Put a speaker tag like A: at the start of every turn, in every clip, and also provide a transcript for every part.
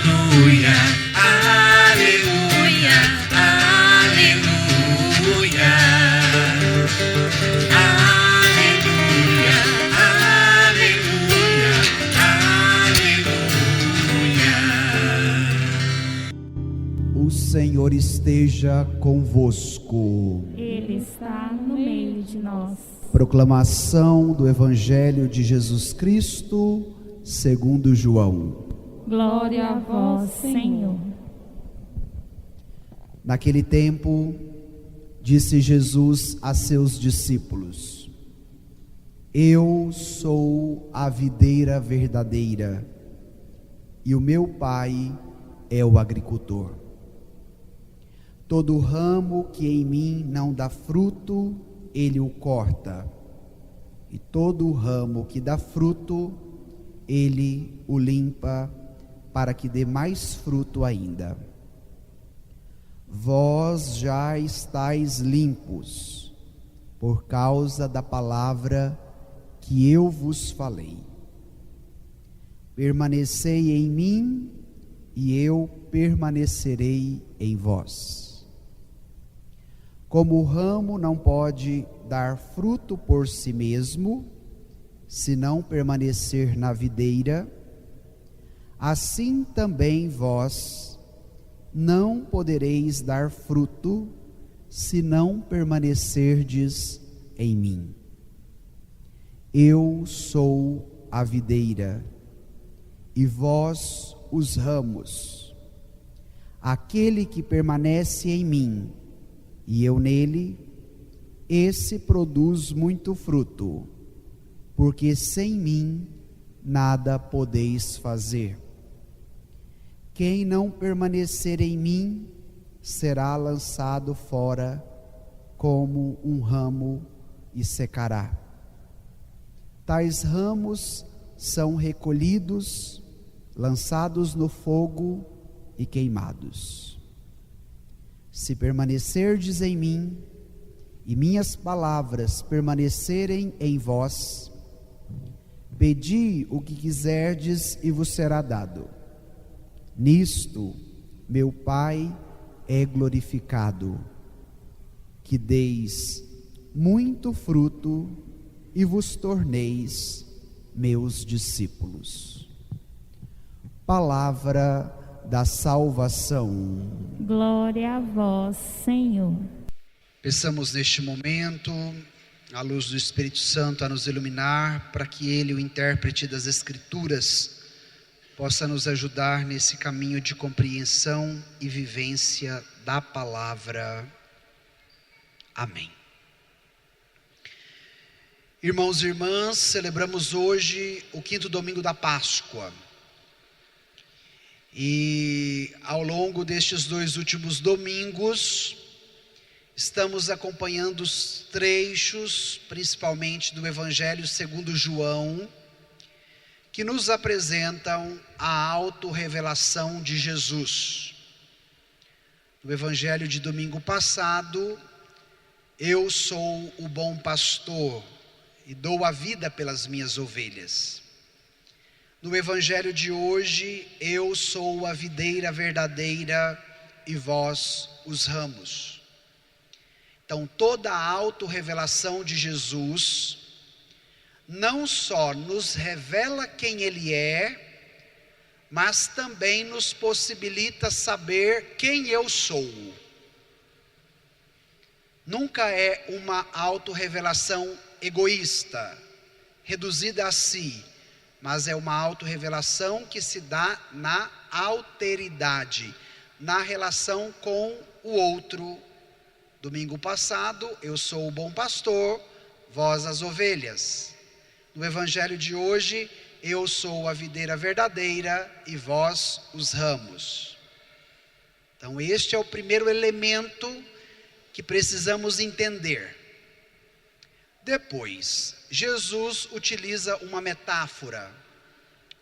A: aleluia, aleluia, aleluia, aleluia, aleluia.
B: O Senhor esteja convosco.
C: Ele está no meio de nós.
B: Proclamação do Evangelho de Jesus Cristo, segundo João.
C: Glória a vós, Senhor.
B: Naquele tempo, disse Jesus a seus discípulos: Eu sou a videira verdadeira, e o meu Pai é o agricultor. Todo ramo que em mim não dá fruto, ele o corta, e todo ramo que dá fruto, ele o limpa, para que dê mais fruto ainda. Vós já estáis limpos, por causa da palavra que eu vos falei. Permanecei em mim, e eu permanecerei em vós. Como o ramo não pode dar fruto por si mesmo, se não permanecer na videira, assim também vós não podereis dar fruto, se não permanecerdes em mim. Eu sou a videira, e vós os ramos. Aquele que permanece em mim, e eu nele, esse produz muito fruto, porque sem mim nada podeis fazer. Quem não permanecer em mim, será lançado fora como um ramo e secará. Tais ramos são recolhidos, lançados no fogo e queimados. Se permanecerdes em mim, e minhas palavras permanecerem em vós, pedi o que quiserdes e vos será dado. Nisto meu Pai é glorificado, que deis muito fruto e vos torneis meus discípulos. Palavra da salvação.
C: Glória a vós, Senhor.
B: Peçamos neste momento a luz do Espírito Santo a nos iluminar, para que Ele, o intérprete das Escrituras, possa nos ajudar nesse caminho de compreensão e vivência da palavra. Amém. Irmãos e irmãs, celebramos hoje o 5º domingo da Páscoa. E ao longo destes 2 últimos domingos, estamos acompanhando os trechos, principalmente do Evangelho segundo João, que nos apresentam a autorrevelação de Jesus. No Evangelho de domingo passado, eu sou o bom pastor e dou a vida pelas minhas ovelhas. No Evangelho de hoje, eu sou a videira verdadeira e vós os ramos. Então, toda a autorrevelação de Jesus não só nos revela quem Ele é, mas também nos possibilita saber quem eu sou. Nunca é uma autorrevelação egoísta, reduzida a si, mas é uma autorrevelação que se dá na alteridade, na relação com o outro. Domingo passado, eu sou o bom pastor, vós as ovelhas. No Evangelho de hoje, eu sou a videira verdadeira e vós os ramos. Então este é o primeiro elemento que precisamos entender. Depois, Jesus utiliza uma metáfora,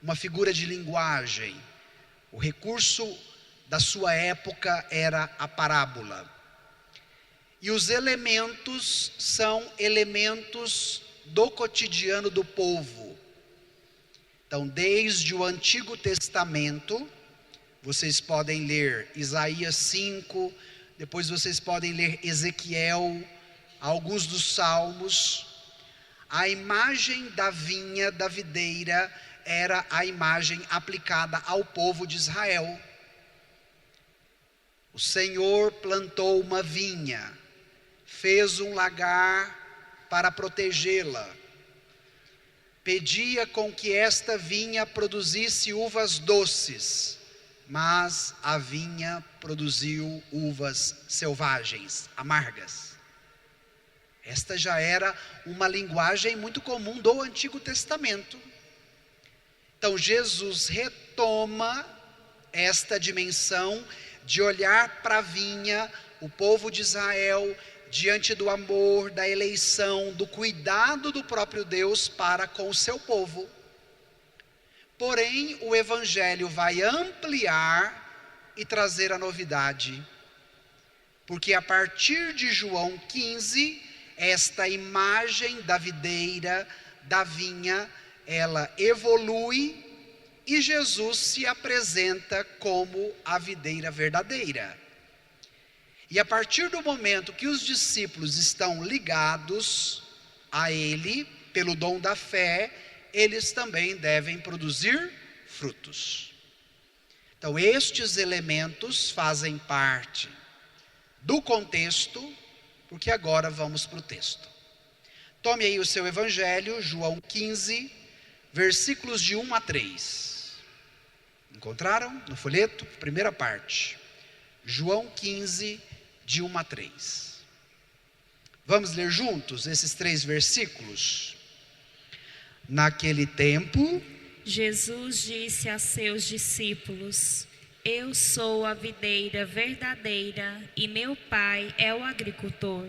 B: uma figura de linguagem. O recurso da sua época era a parábola. E os elementos são elementos do cotidiano do povo. Então, desde o Antigo Testamento, Vocês podem ler Isaías 5, depois vocês podem ler Ezequiel, alguns dos Salmos. A imagem da vinha, da videira, era a imagem aplicada ao povo de Israel. O Senhor plantou uma vinha, fez um lagar para protegê-la, pedia com que esta vinha produzisse uvas doces, mas a vinha produziu uvas selvagens, amargas. Esta já era uma linguagem muito comum do Antigo Testamento. Então Jesus retoma esta dimensão de olhar para a vinha, o povo de Israel, diante do amor, da eleição, do cuidado do próprio Deus para com o seu povo. Porém, o Evangelho vai ampliar e trazer a novidade, porque a partir de João 15, esta imagem da videira, da vinha, ela evolui e Jesus se apresenta como a videira verdadeira. E a partir do momento que os discípulos estão ligados a Ele, pelo dom da fé, eles também devem produzir frutos. Então estes elementos fazem parte do contexto, porque agora vamos para o texto. Tome aí o seu evangelho, João 15, versículos de 1 a 3. Encontraram no folheto? Primeira parte. João 15, de 1 a 3. Vamos ler juntos esses 3 versículos? Naquele tempo,
C: Jesus disse a seus discípulos: Eu sou a videira verdadeira e meu Pai é o agricultor.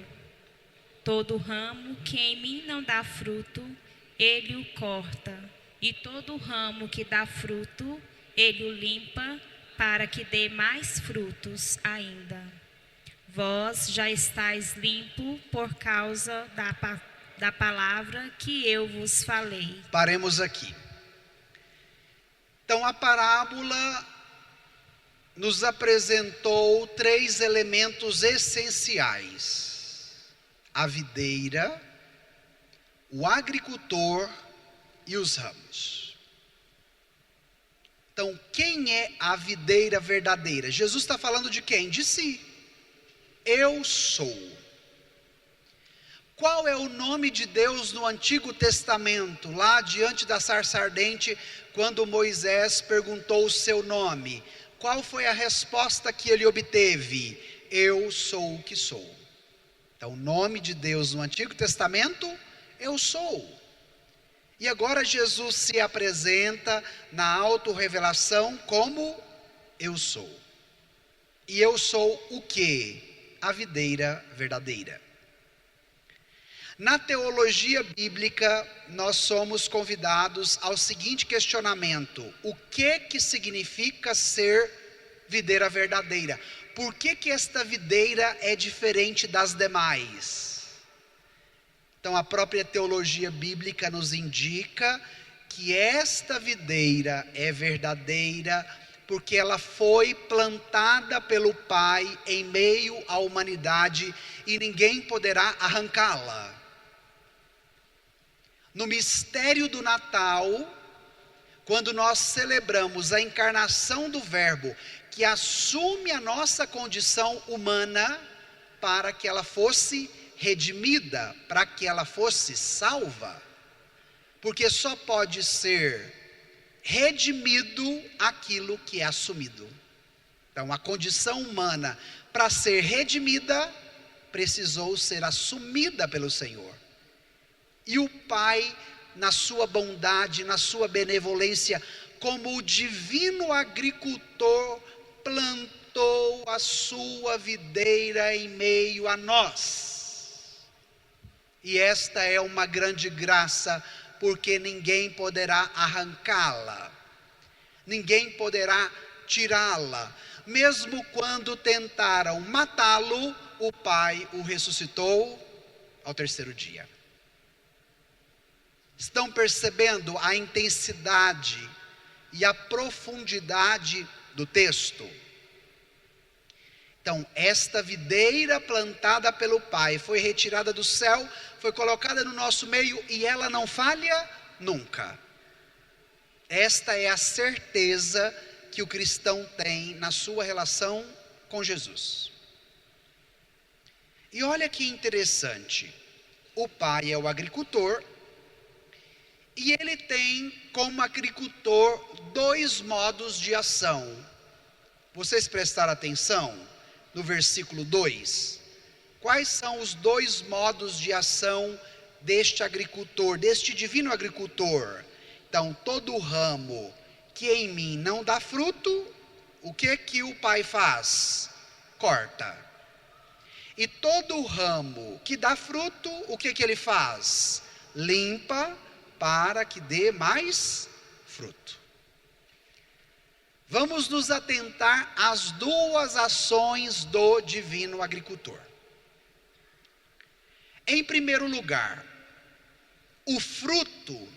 C: Todo ramo que em mim não dá fruto, Ele o corta, e todo ramo que dá fruto, Ele o limpa, para que dê mais frutos ainda. Vós já estáis limpo por causa da palavra que eu vos falei.
B: Paremos aqui. Então a parábola nos apresentou 3 elementos essenciais: a videira, o agricultor e os ramos. Então, quem é a videira verdadeira? Jesus está falando de quem? De si. Eu sou. Qual é o nome de Deus no Antigo Testamento? Lá diante da sarça ardente, quando Moisés perguntou o seu nome, qual foi a resposta que ele obteve? Eu sou o que sou. Então, o nome de Deus no Antigo Testamento, eu sou. E agora Jesus se apresenta na autorrevelação como eu sou. E eu sou o quê? A videira verdadeira. Na teologia bíblica, nós somos convidados ao seguinte questionamento: o que significa ser videira verdadeira? Por que esta videira é diferente das demais? Então a própria teologia bíblica nos indica que esta videira é verdadeira porque ela foi plantada pelo Pai em meio à humanidade e ninguém poderá arrancá-la. No mistério do Natal, quando nós celebramos a encarnação do Verbo, que assume a nossa condição humana para que ela fosse redimida, para que ela fosse salva, porque só pode ser redimido aquilo que é assumido. Então a condição humana, para ser redimida, precisou ser assumida pelo Senhor. E o Pai, na sua bondade, na sua benevolência, como o divino agricultor, plantou a sua videira em meio a nós. E esta é uma grande graça, porque ninguém poderá arrancá-la, ninguém poderá tirá-la. Mesmo quando tentaram matá-lo, o Pai o ressuscitou ao 3º dia. Estão percebendo a intensidade e a profundidade do texto. Então, esta videira plantada pelo Pai foi retirada do céu, foi colocada no nosso meio e ela não falha nunca. Esta é a certeza que o cristão tem na sua relação com Jesus. E olha que interessante, o Pai é o agricultor e ele tem como agricultor 2 modos de ação. Vocês prestaram atenção no versículo 2? Quais são os 2 modos de ação deste agricultor, deste divino agricultor? Então, todo ramo que em mim não dá fruto, o que o Pai faz? Corta. E todo ramo que dá fruto, o que ele faz? Limpa para que dê mais fruto. Vamos nos atentar às 2 ações do divino agricultor. Em primeiro lugar, o fruto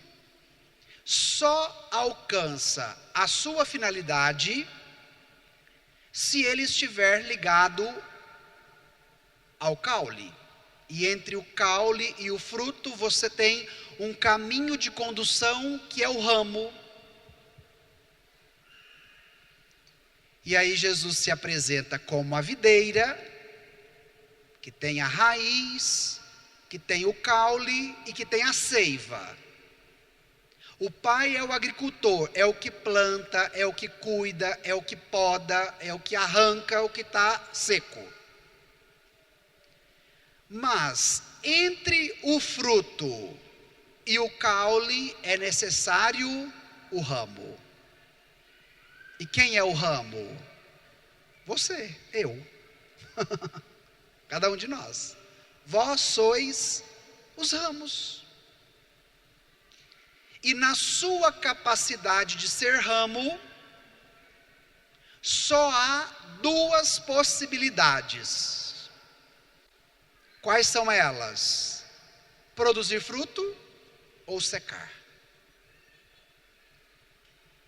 B: só alcança a sua finalidade se ele estiver ligado ao caule. E entre o caule e o fruto você tem um caminho de condução que é o ramo. E aí Jesus se apresenta como a videira, que tem a raiz, que tem o caule e que tem a seiva. O Pai é o agricultor, é o que planta, é o que cuida, é o que poda, é o que arranca o que está seco. Mas entre o fruto e o caule é necessário o ramo. E quem é o ramo? Você, eu. Cada um de nós. Vós sois os ramos. E na sua capacidade de ser ramo, só há 2 possibilidades. Quais são elas? Produzir fruto ou secar.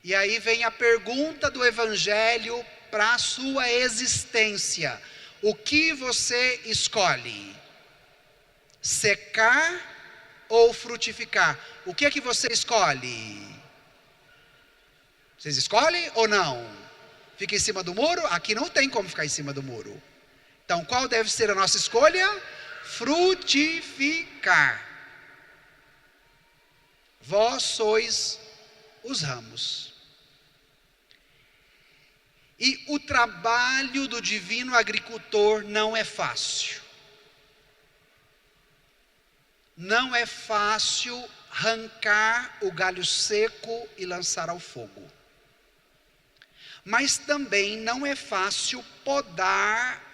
B: E aí vem a pergunta do Evangelho para a sua existência. O que você escolhe? Secar ou frutificar? O que é que você escolhe? Vocês escolhem ou não? Fica em cima do muro? Aqui não tem como ficar em cima do muro. Então qual deve ser a nossa escolha? Frutificar. Vós sois os ramos. E o trabalho do divino agricultor não é fácil. Não é fácil arrancar o galho seco e lançar ao fogo. Mas também não é fácil podar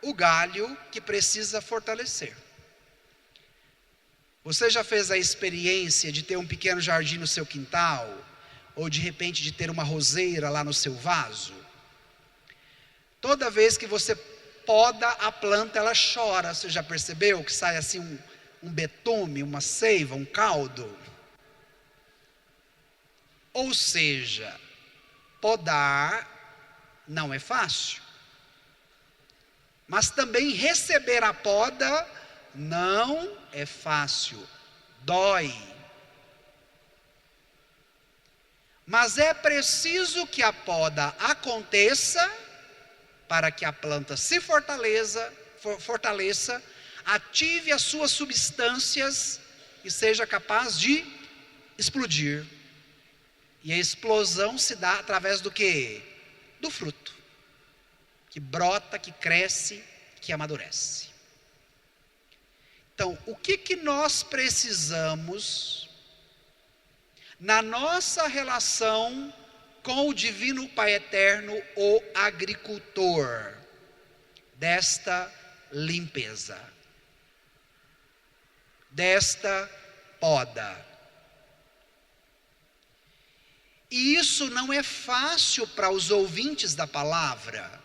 B: o galho que precisa fortalecer. Você já fez a experiência de ter um pequeno jardim no seu quintal? Ou de repente de ter uma roseira lá no seu vaso? Toda vez que você poda a planta, ela chora. Você já percebeu que sai assim um betume, uma seiva, um caldo? Ou seja, podar não é fácil. Mas também receber a poda não é fácil, dói. Mas é preciso que a poda aconteça para que a planta se fortaleça, ative as suas substâncias e seja capaz de explodir. E a explosão se dá através do quê? Do fruto, que brota, que cresce, que amadurece. Então, o que nós precisamos na nossa relação com o divino Pai Eterno, o agricultor, desta limpeza, desta poda? E isso não é fácil para os ouvintes da palavra,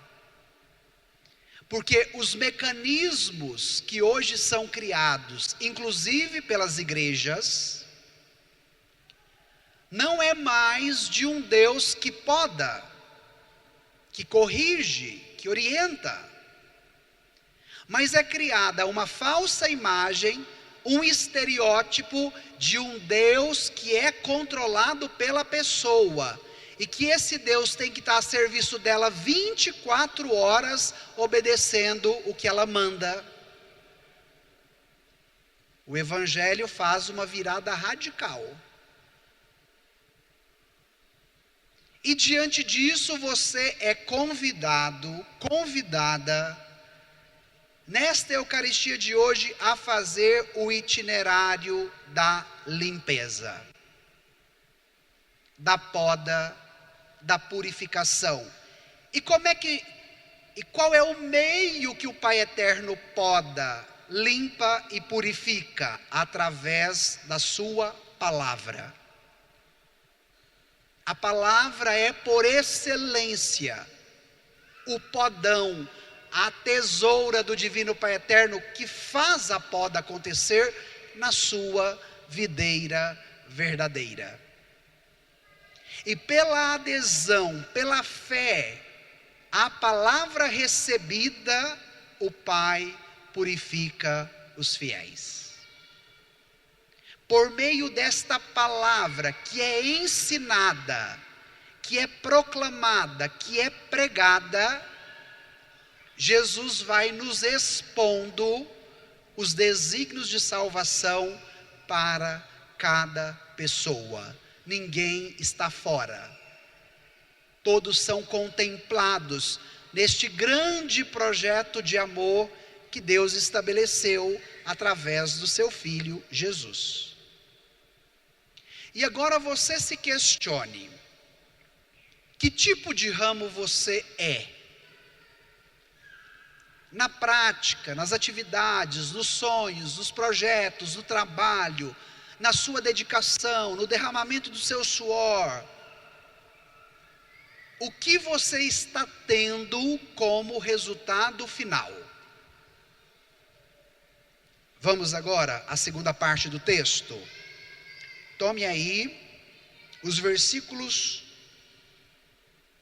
B: porque os mecanismos que hoje são criados, inclusive pelas igrejas, não é mais de um Deus que poda, que corrige, que orienta. Mas é criada uma falsa imagem, um estereótipo de um Deus que é controlado pela pessoa. E que esse Deus tem que estar a serviço dela 24 horas, obedecendo o que ela manda. O Evangelho faz uma virada radical. E diante disso você é convidada, nesta Eucaristia de hoje, a fazer o itinerário da limpeza, da poda, da purificação. E qual é o meio que o Pai Eterno poda, limpa e purifica? Através da sua palavra. A palavra é por excelência o podão, a tesoura do Divino Pai Eterno, que faz a poda acontecer na sua videira verdadeira. E pela adesão, pela fé, a palavra recebida, o Pai purifica os fiéis. Por meio desta palavra que é ensinada, que é proclamada, que é pregada, Jesus vai nos expondo os desígnios de salvação para cada pessoa. Ninguém está fora. Todos são contemplados neste grande projeto de amor que Deus estabeleceu através do seu Filho Jesus. E agora você se questione: que tipo de ramo você é? Na prática, nas atividades, nos sonhos, nos projetos, no trabalho, na sua dedicação, no derramamento do seu suor. O que você está tendo como resultado final? Vamos agora à segunda parte do texto. Tome aí os versículos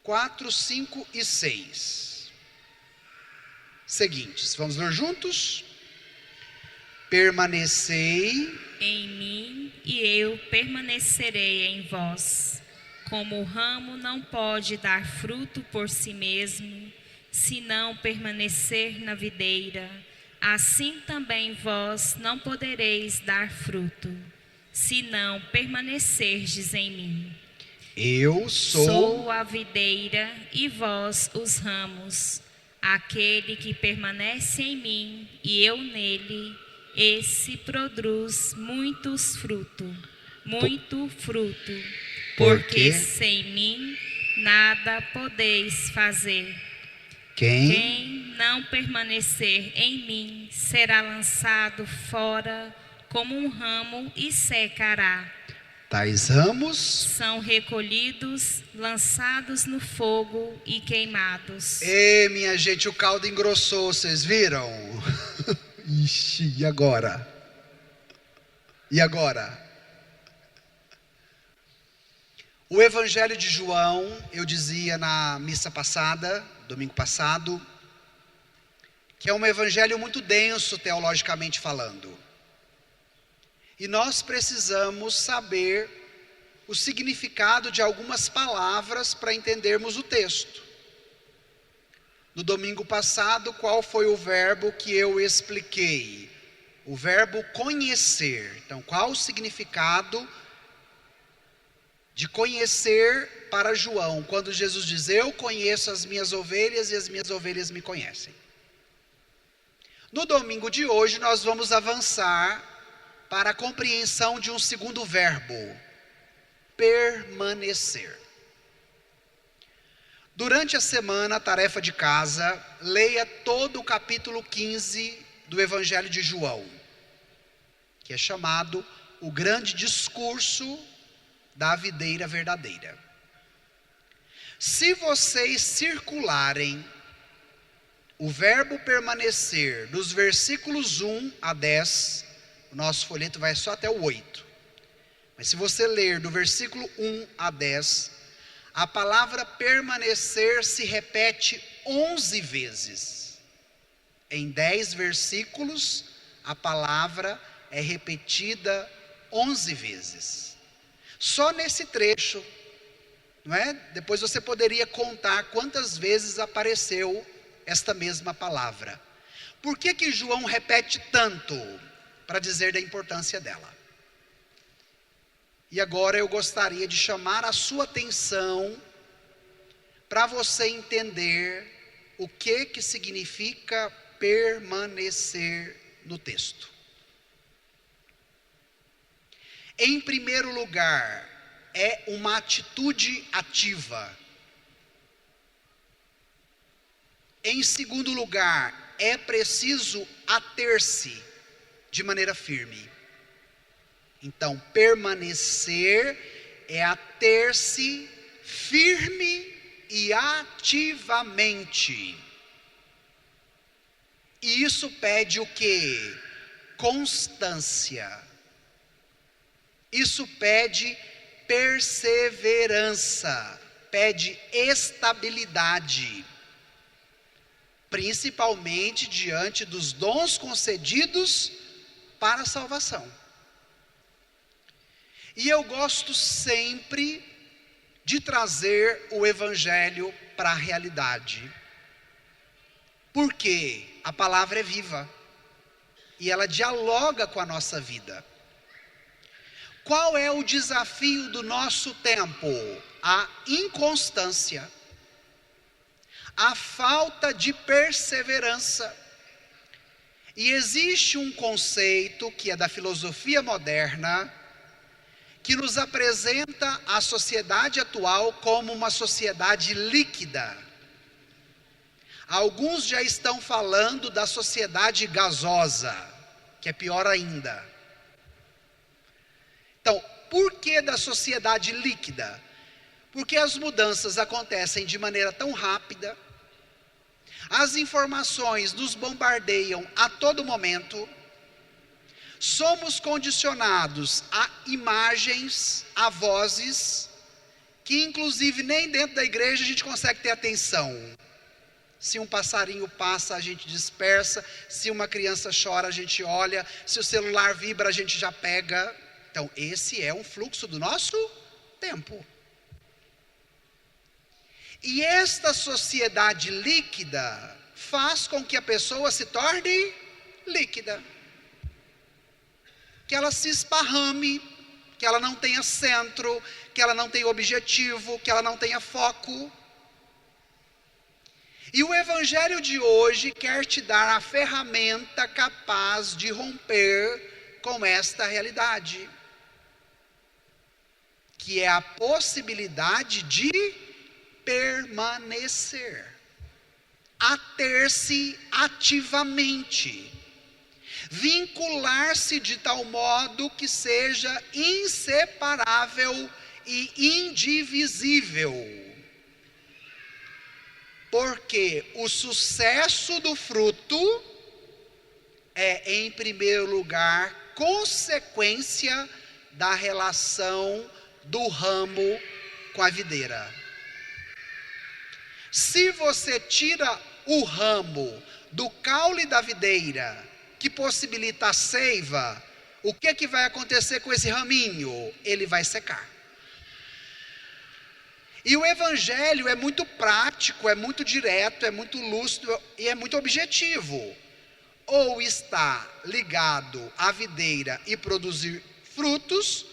B: 4, 5 e 6. Seguintes, vamos ler juntos? Permanecei
C: em mim e eu permanecerei em vós. Como o ramo não pode dar fruto por si mesmo, se não permanecer na videira, assim também vós não podereis dar fruto, se não permanecerdes em mim.
B: Eu
C: Sou a videira e vós os ramos. Aquele que permanece em mim e eu nele, esse produz muito fruto. Porque sem mim nada podeis fazer. Quem não permanecer em mim será lançado fora como um ramo e secará.
B: Tais ramos
C: são recolhidos, lançados no fogo e queimados.
B: Minha gente, o caldo engrossou, vocês viram? Ixi, e agora? E agora? O Evangelho de João, eu dizia na missa passada, domingo passado, que é um evangelho muito denso teologicamente falando. E nós precisamos saber o significado de algumas palavras para entendermos o texto. No domingo passado, qual foi o verbo que eu expliquei? O verbo conhecer. Então, qual o significado de conhecer para João, quando Jesus diz: eu conheço as minhas ovelhas e as minhas ovelhas me conhecem? No domingo de hoje nós vamos avançar para a compreensão de um segundo verbo: permanecer. Durante a semana, tarefa de casa, leia todo o capítulo 15 do Evangelho de João, que é chamado o grande discurso da videira verdadeira. Se vocês circularem o verbo permanecer dos versículos 1 a 10, o nosso folheto vai só até o 8. Mas se você ler do versículo 1 a 10, a palavra permanecer se repete 11 vezes. Em 10 versículos, a palavra é repetida 11 vezes. Só nesse trecho, não é? Depois você poderia contar quantas vezes apareceu esta mesma palavra. Por que João repete tanto? Para dizer da importância dela. E agora eu gostaria de chamar a sua atenção para você entender o que significa permanecer no texto. Em primeiro lugar, é uma atitude ativa. Em segundo lugar, é preciso ater-se de maneira firme. Então, permanecer é ater-se firme e ativamente. E isso pede o quê? Constância. Isso pede perseverança, pede estabilidade, principalmente diante dos dons concedidos para a salvação. E eu gosto sempre de trazer o Evangelho para a realidade, porque a palavra é viva e ela dialoga com a nossa vida. Qual é o desafio do nosso tempo? A inconstância, a falta de perseverança. E existe um conceito que é da filosofia moderna, que nos apresenta a sociedade atual como uma sociedade líquida. Alguns já estão falando da sociedade gasosa, que é pior ainda. Então, por que da sociedade líquida? Porque as mudanças acontecem de maneira tão rápida, as informações nos bombardeiam a todo momento, somos condicionados a imagens, a vozes, que inclusive nem dentro da igreja a gente consegue ter atenção. Se um passarinho passa, a gente dispersa, se uma criança chora, a gente olha, se o celular vibra, a gente já pega. Então, esse é um fluxo do nosso tempo. E esta sociedade líquida faz com que a pessoa se torne líquida. Que ela se esparrame, que ela não tenha centro, que ela não tenha objetivo, que ela não tenha foco. E o Evangelho de hoje quer te dar a ferramenta capaz de romper com esta realidade, que é a possibilidade de permanecer, ater-se ativamente, vincular-se de tal modo que seja inseparável e indivisível. Porque o sucesso do fruto é, em primeiro lugar, consequência da relação do ramo com a videira. Se você tira o ramo do caule da videira, que possibilita a seiva, o que vai acontecer com esse raminho? Ele vai secar. E o Evangelho é muito prático, é muito direto, é muito lúcido e é muito objetivo. Ou está ligado à videira e produzir frutos,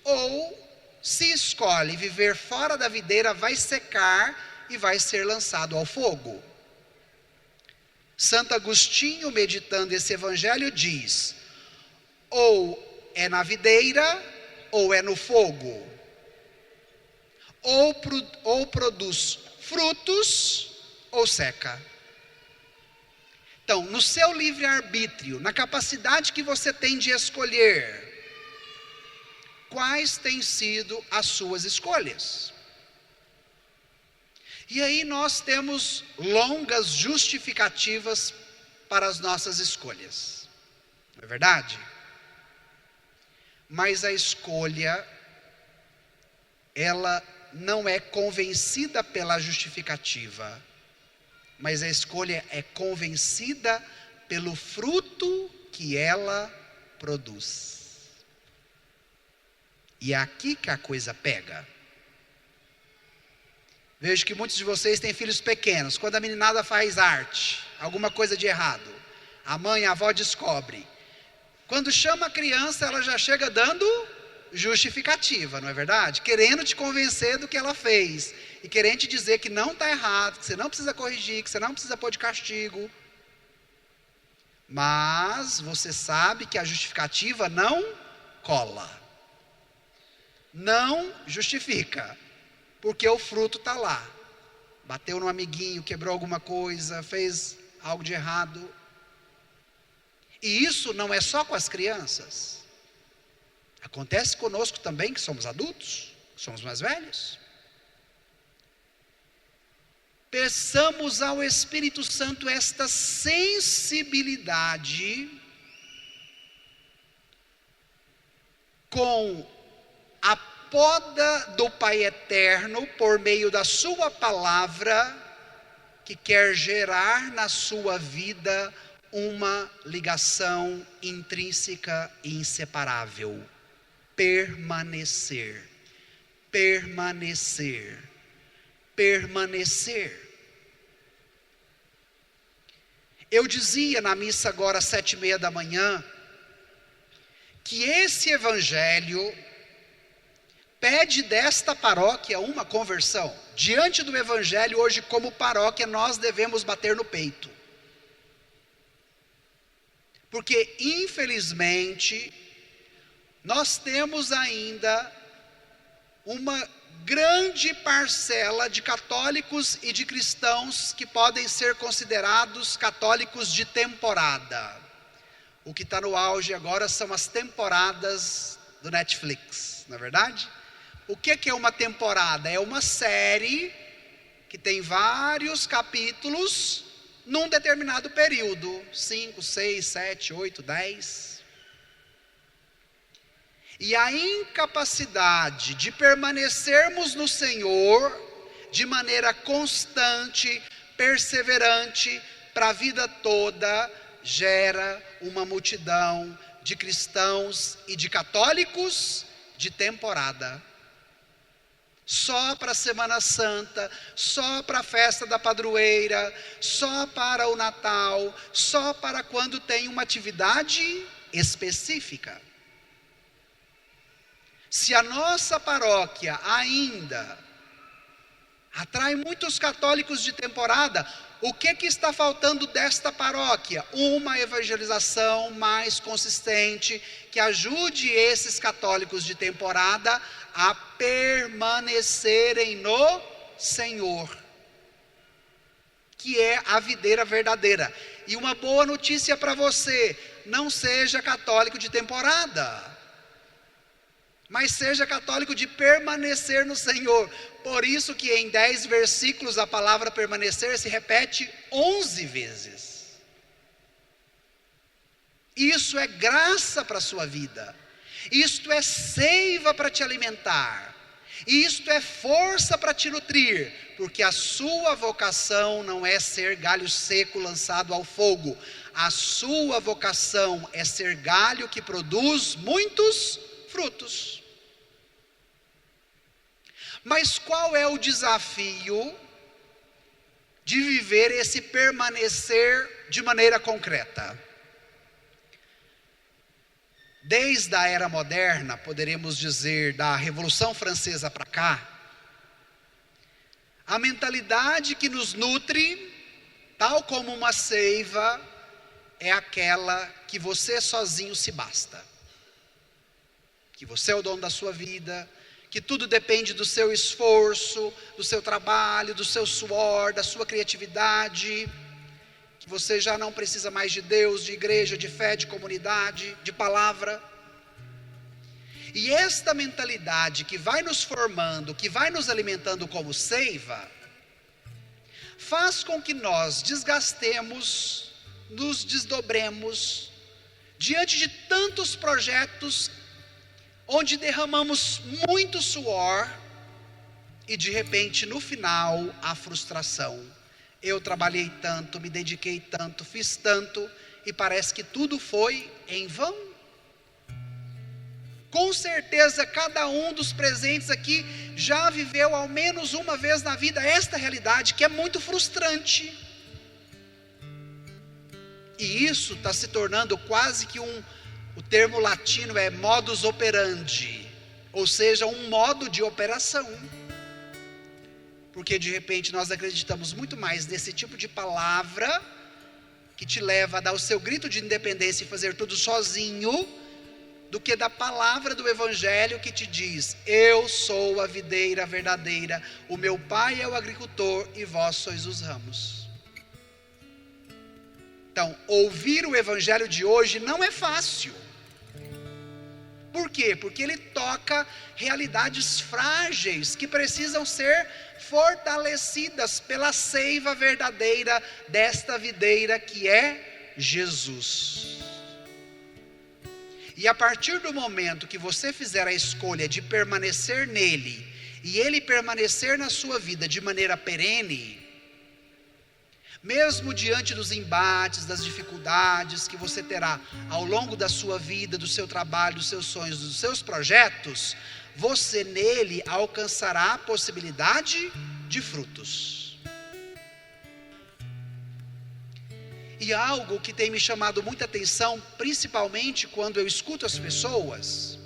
B: ou se escolhe viver fora da videira, vai secar e vai ser lançado ao fogo. Santo Agostinho, meditando esse Evangelho, diz: ou é na videira, ou é no fogo. Ou produz frutos, ou seca. Então, no seu livre-arbítrio, na capacidade que você tem de escolher, quais têm sido as suas escolhas? E aí nós temos longas justificativas para as nossas escolhas, não é verdade? Mas a escolha, ela não é convencida pela justificativa, mas a escolha é convencida pelo fruto que ela produz. E é aqui que a coisa pega. Vejo que muitos de vocês têm filhos pequenos. Quando a meninada faz arte, alguma coisa de errado, a mãe, a avó descobre. Quando chama a criança, ela já chega dando justificativa, não é verdade? Querendo te convencer do que ela fez. E querendo te dizer que não está errado, que você não precisa corrigir, que você não precisa pôr de castigo. Mas você sabe que a justificativa não cola. Não justifica. Porque o fruto está lá. Bateu no amiguinho, quebrou alguma coisa, fez algo de errado. E isso não é só com as crianças. Acontece conosco também, que somos adultos, que somos mais velhos. Peçamos ao Espírito Santo esta sensibilidade com a poda do Pai Eterno por meio da sua palavra, que quer gerar na sua vida uma ligação intrínseca e inseparável. Permanecer, permanecer, permanecer. Eu dizia na missa agora às 7:30 que esse evangelho pede desta paróquia uma conversão. Diante do evangelho hoje, como paróquia, nós devemos bater no peito. Porque, infelizmente, nós temos ainda uma grande parcela de católicos e de cristãos que podem ser considerados católicos de temporada. O que está no auge agora são as temporadas do Netflix, não é verdade? O que é uma temporada? É uma série que tem vários capítulos num determinado período, 5, 6, 7, 8, 10. E a incapacidade de permanecermos no Senhor de maneira constante, perseverante, para a vida toda, gera uma multidão de cristãos e de católicos de temporada. Só para a Semana Santa, só para a festa da padroeira, só para o Natal, só para quando tem uma atividade específica. Se a nossa paróquia ainda atrai muitos católicos de temporada, o que está faltando desta paróquia? Uma evangelização mais consistente, que ajude esses católicos de temporada a permanecerem no Senhor, que é a videira verdadeira. E uma boa notícia para você: não seja católico de temporada, mas seja católico de permanecer no Senhor. Por isso que em 10 versículos a palavra permanecer se repete 11 vezes. Isso é graça para a sua vida. Isto é seiva para te alimentar. Isto é força para te nutrir. Porque a sua vocação não é ser galho seco lançado ao fogo. A sua vocação é ser galho que produz muitos frutos. Mas qual é o desafio de viver esse permanecer de maneira concreta? Desde a era moderna, poderemos dizer, da Revolução Francesa para cá, a mentalidade que nos nutre, tal como uma seiva, é aquela que você sozinho se basta. Que você é o dono da sua vida, que tudo depende do seu esforço, do seu trabalho, do seu suor, da sua criatividade, que você já não precisa mais de Deus, de igreja, de fé, de comunidade, de palavra. E esta mentalidade que vai nos formando, que vai nos alimentando como seiva, faz com que nós desgastemos, nos desdobremos, diante de tantos projetos onde derramamos muito suor e de repente no final a frustração. Eu trabalhei tanto, me dediquei tanto, fiz tanto e parece que tudo foi em vão. Com certeza cada um dos presentes aqui já viveu ao menos uma vez na vida esta realidade que é muito frustrante. E isso está se tornando quase que o termo latino é modus operandi, ou seja, um modo de operação. Porque de repente nós acreditamos muito mais nesse tipo de palavra que te leva a dar o seu grito de independência e fazer tudo sozinho, do que da palavra do Evangelho que te diz: eu sou a videira verdadeira, o meu pai é o agricultor e vós sois os ramos. Então, ouvir o Evangelho de hoje não é fácil. Por quê? Porque ele toca realidades frágeis que precisam ser fortalecidas pela seiva verdadeira desta videira que é Jesus. E a partir do momento que você fizer a escolha de permanecer nele, e ele permanecer na sua vida de maneira perene, mesmo diante dos embates, das dificuldades que você terá ao longo da sua vida, do seu trabalho, dos seus sonhos, dos seus projetos, você nele alcançará a possibilidade de frutos. E algo que tem me chamado muita atenção, principalmente quando eu escuto as pessoas,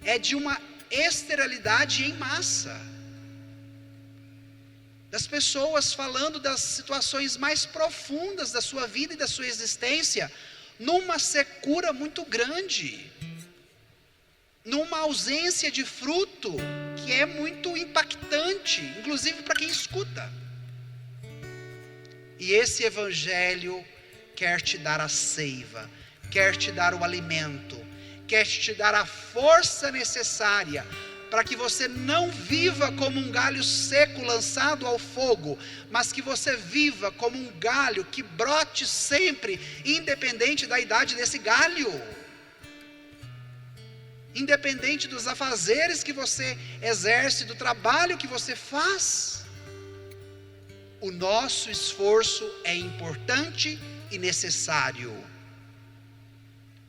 B: é de uma esterilidade em massa. Das pessoas falando das situações mais profundas da sua vida e da sua existência, numa secura muito grande, numa ausência de fruto que é muito impactante, inclusive para quem escuta. E esse Evangelho quer te dar a seiva, quer te dar o alimento, quer te dar a força necessária para que você não viva como um galho seco lançado ao fogo, mas que você viva como um galho que brote sempre, independente da idade desse galho, independente dos afazeres que você exerce, do trabalho que você faz. O nosso esforço é importante e necessário,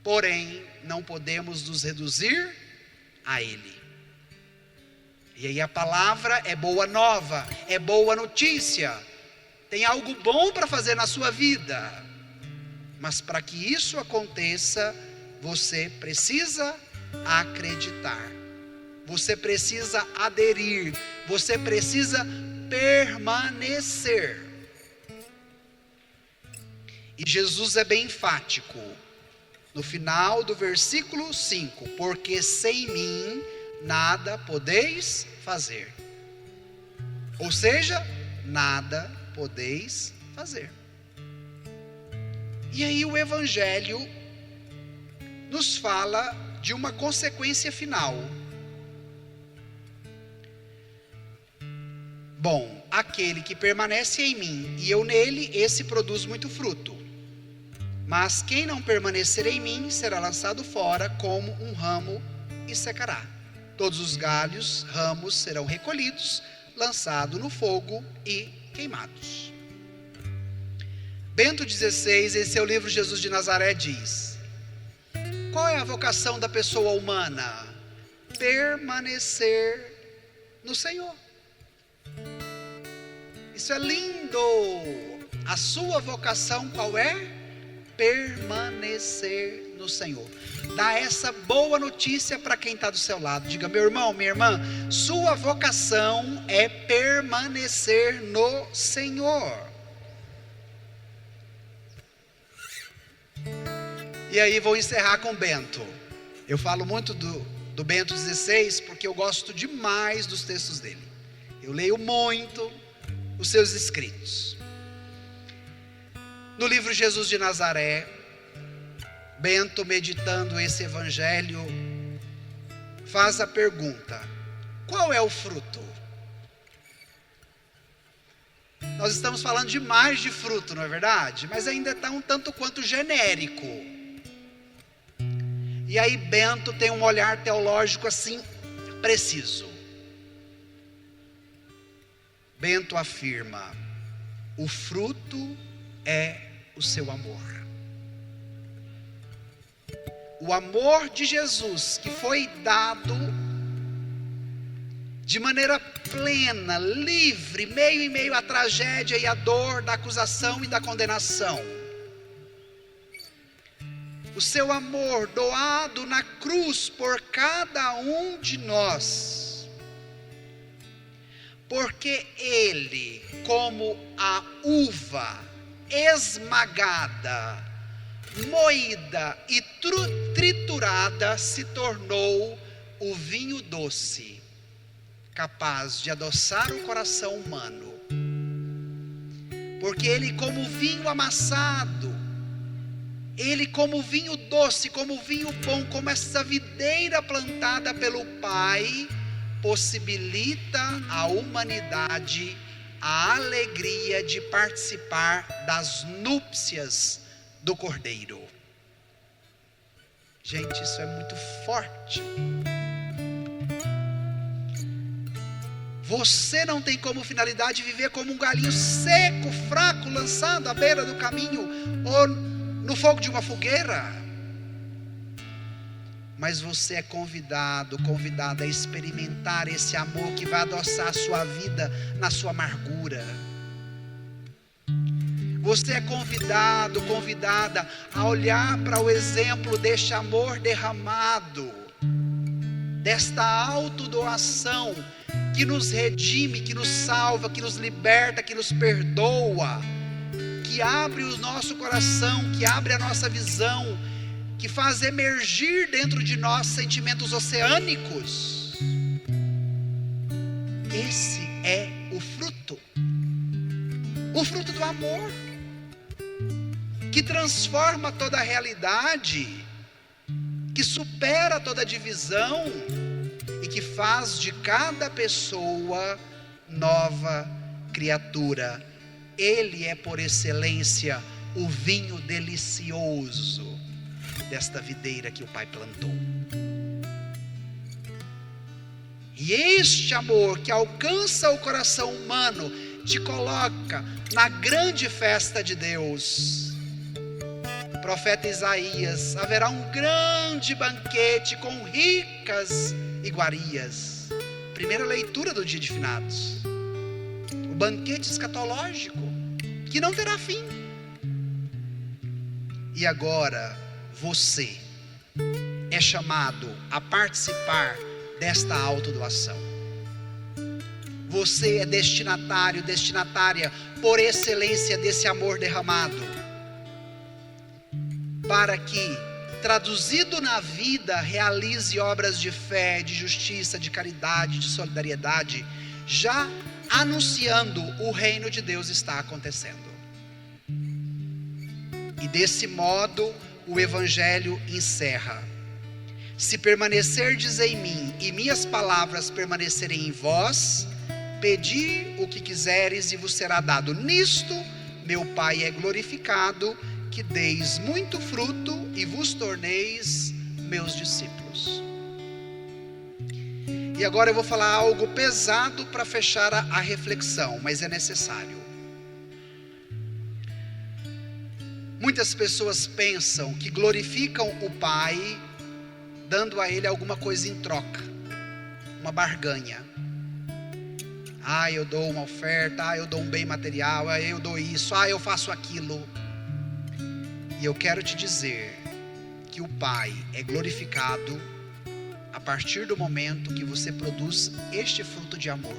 B: porém não podemos nos reduzir a ele. E aí a palavra é boa nova, é boa notícia, tem algo bom para fazer na sua vida, mas para que isso aconteça, você precisa acreditar, você precisa aderir, você precisa permanecer. E Jesus é bem enfático no final do versículo 5: porque sem mim nada podeis fazer. Ou seja, nada podeis fazer. E aí o Evangelho nos fala de uma consequência final. Bom, aquele que permanece em mim e eu nele, esse produz muito fruto. Mas quem não permanecer em mim será lançado fora como um ramo e secará. Todos os galhos, ramos serão recolhidos, lançados no fogo e queimados. Bento XVI, em seu livro Jesus de Nazaré, diz: qual é a vocação da pessoa humana? Permanecer no Senhor. Isso é lindo. A sua vocação qual é? Permanecer no Senhor. Dá essa boa notícia para quem está do seu lado. Diga: meu irmão, minha irmã, sua vocação é permanecer no Senhor. E aí vou encerrar com Bento. Eu falo muito do Bento XVI porque eu gosto demais dos textos dele. Eu leio muito os seus escritos. No livro Jesus de Nazaré, Bento, meditando esse Evangelho, faz a pergunta: qual é o fruto? Nós estamos falando demais de fruto, não é verdade? Mas ainda está um tanto quanto genérico. E aí Bento tem um olhar teológico assim, preciso. Bento afirma: o fruto é o seu amor. O amor de Jesus, que foi dado de maneira plena, livre, meio em meio à tragédia e à dor da acusação e da condenação. O seu amor doado na cruz por cada um de nós. Porque ele, como a uva esmagada, moída e triturada, se tornou o vinho doce, capaz de adoçar o coração humano. Porque ele, como vinho amassado, ele, como vinho doce, como vinho bom, como essa videira plantada pelo Pai, possibilita à humanidade a alegria de participar das núpcias do Cordeiro. Gente, isso é muito forte. Você não tem como finalidade viver como um galinho seco, fraco, lançado à beira do caminho ou no fogo de uma fogueira. Mas você é convidada a experimentar esse amor que vai adoçar a sua vida na sua amargura. Você é convidada a olhar para o exemplo deste amor derramado, desta autodoação que nos redime, que nos salva, que nos liberta, que nos perdoa, que abre o nosso coração, que abre a nossa visão, que faz emergir dentro de nós sentimentos oceânicos. Esse é o fruto do amor, que transforma toda a realidade, que supera toda a divisão e que faz de cada pessoa nova criatura. Ele é por excelência o vinho delicioso desta videira que o Pai plantou. E este amor que alcança o coração humano te coloca na grande festa de Deus. O profeta Isaías: haverá um grande banquete com ricas iguarias. Primeira leitura do dia de finados. O banquete escatológico que não terá fim. E agora você é chamado a participar desta autodoação. Você é destinatária por excelência desse amor derramado, para que, traduzido na vida, realize obras de fé, de justiça, de caridade, de solidariedade, já anunciando o reino de Deus está acontecendo. E desse modo o Evangelho encerra: se permanecerdes em mim e minhas palavras permanecerem em vós, pedi o que quiseres e vos será dado. Nisto meu Pai é glorificado, que deis muito fruto e vos torneis meus discípulos. E agora eu vou falar algo pesado para fechar a reflexão, mas é necessário. Muitas pessoas pensam que glorificam o Pai dando a Ele alguma coisa em troca, uma barganha. Eu dou uma oferta, eu dou um bem material, eu dou isso, eu faço aquilo. E eu quero te dizer que o Pai é glorificado a partir do momento que você produz este fruto de amor.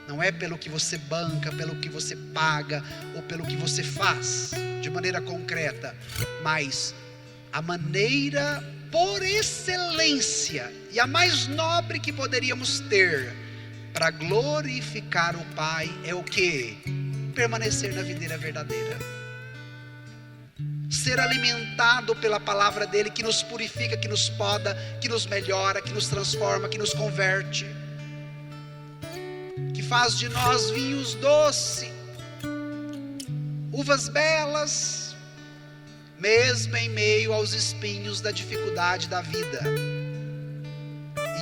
B: Não é pelo que você banca, pelo que você paga, ou pelo que você faz de maneira concreta, mas a maneira por excelência e a mais nobre que poderíamos ter para glorificar o Pai é o quê? Permanecer na videira verdadeira. Ser alimentado pela palavra dele, que nos purifica, que nos poda, que nos melhora, que nos transforma, que nos converte, que faz de nós vinhos doces, uvas belas, mesmo em meio aos espinhos da dificuldade da vida.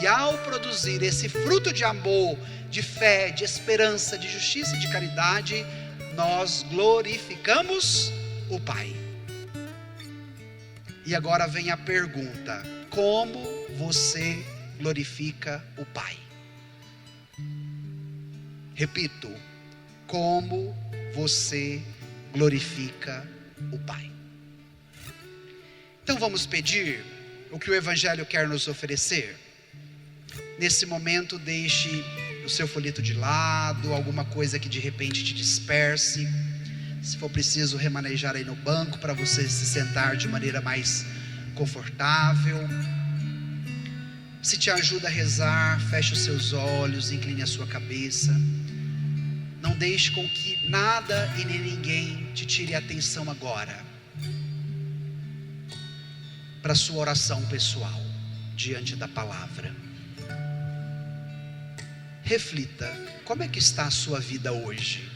B: E ao produzir esse fruto de amor, de fé, de esperança, de justiça e de caridade, nós glorificamos o Pai. E agora vem a pergunta: como você glorifica o Pai? Repito, como você glorifica o Pai? Então vamos pedir o que o Evangelho quer nos oferecer. Nesse momento, deixe o seu folheto de lado, alguma coisa que de repente te disperse. Se for preciso, remanejar aí no banco para você se sentar de maneira mais confortável. Se te ajuda a rezar, feche os seus olhos, incline a sua cabeça. Não deixe com que nada e nem ninguém te tire a atenção agora para a sua oração pessoal diante da palavra. Reflita, como é que está a sua vida hoje?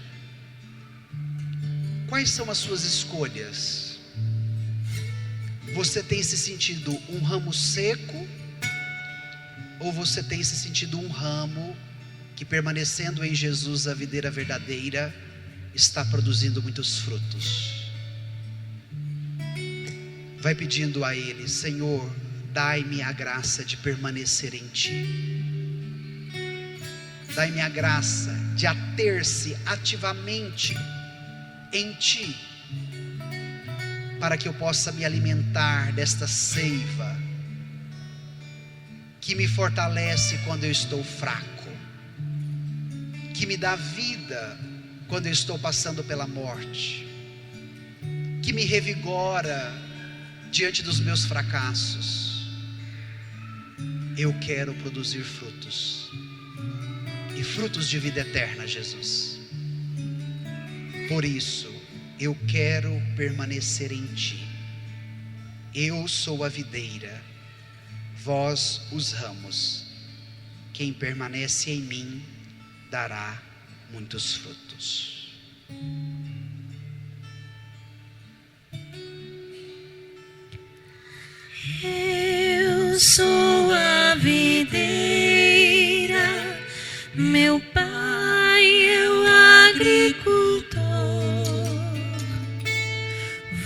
B: Quais são as suas escolhas? Você tem se sentido um ramo seco? Ou você tem se sentido um ramo que, permanecendo em Jesus, a videira verdadeira, está produzindo muitos frutos? Vai pedindo a Ele: Senhor, dai-me a graça de permanecer em Ti. Dai-me a graça de ater-se ativamente em Ti, para que eu possa me alimentar desta seiva que me fortalece quando eu estou fraco, que me dá vida quando eu estou passando pela morte, que me revigora diante dos meus fracassos. Eu quero produzir frutos, e frutos de vida eterna, Jesus. Por isso, eu quero permanecer em Ti. Eu sou a videira, vós os ramos. Quem permanece em mim dará muitos frutos.
A: Eu sou a videira, meu Pai é o agricultor.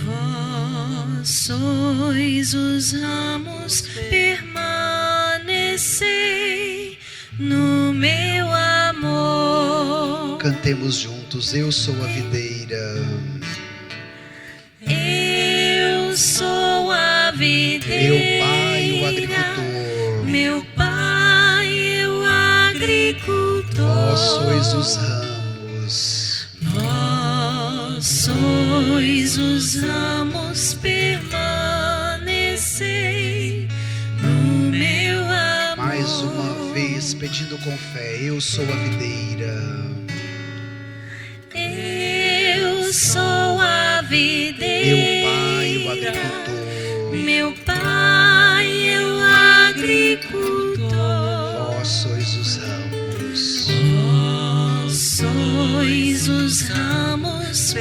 A: Vós sois os ramos, permanecei no meu amor.
B: Cantemos juntos: eu sou a videira.
A: Eu sou a videira,
B: Meu Pai o agricultor.
A: meu Pai é o agricultor.
B: Vós sois os ramos.
A: Vós sois os ramos, permanecei no meu amor.
B: Mais uma vez, pedindo com fé: eu sou a videira.
A: Eu sou a videira,
B: Meu Pai o agricultor.
A: meu Pai é o agricultor.
B: Vós sois os ramos.
A: Vós sois os ramos,